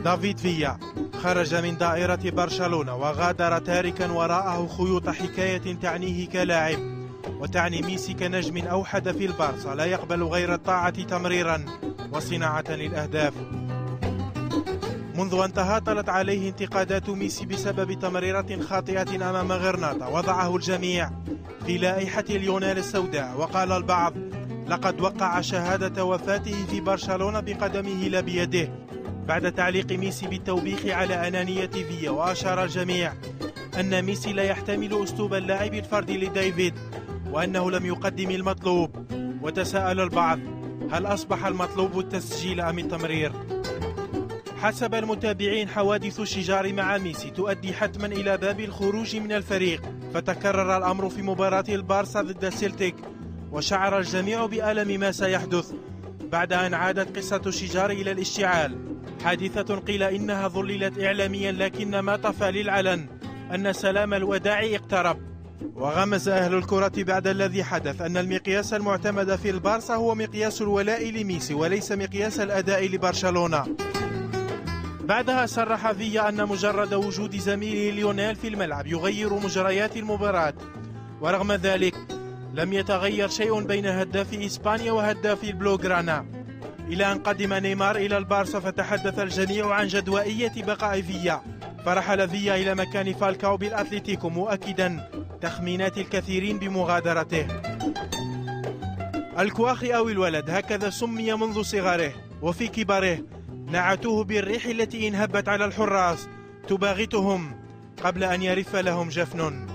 دافيد فيا خرج من دائرة برشلونة وغادر تاركا وراءه خيوط حكاية تعنيه كلاعب وتعني ميسي كنجم أوحد في البارسا لا يقبل غير الطاعة تمريرا وصناعة للأهداف. منذ أن تهاطلت عليه انتقادات ميسي بسبب تمريرات خاطئة أمام غرناطة وضعه الجميع في لائحة ليونيل السوداء، وقال البعض لقد وقع شهادة وفاته في برشلونة بقدمه لا بيده بعد تعليق ميسي بالتوبيخ على أنانية فيا. وأشار الجميع أن ميسي لا يحتمل أسلوب اللاعب الفردي لديفيد وأنه لم يقدم المطلوب، وتساءل البعض هل أصبح المطلوب التسجيل أم التمرير؟ حسب المتابعين حوادث الشجار مع ميسي تؤدي حتما إلى باب الخروج من الفريق، فتكرر الأمر في مباراة البارسا ضد سيلتيك وشعر الجميع بألم ما سيحدث بعد أن عادت قصة الشجار إلى الاشتعال، حادثة قيل إنها ظللت إعلاميا لكن ما طفى للعلن أن سلام الوداع اقترب. وغمز أهل الكرة بعد الذي حدث أن المقياس المعتمد في البارسا هو مقياس الولاء لميسي وليس مقياس الأداء لبرشلونة. بعدها صرح فيا أن مجرد وجود زميله ليونيل في الملعب يغير مجريات المباراة، ورغم ذلك لم يتغير شيء بين هداف إسبانيا وهداف البلوغرانا، إلى أن قدم نيمار إلى البارسا فتحدث الجميع عن جدوائية بقاء فيا، فرحل فيا إلى مكان فالكاو بالأتليتيكو مؤكدا تخمينات الكثيرين بمغادرته. الكواخي أو الولد هكذا سمي منذ صغره، وفي كبره نعتوه بالريح التي انهبت على الحراس تباغتهم قبل أن يرف لهم جفن.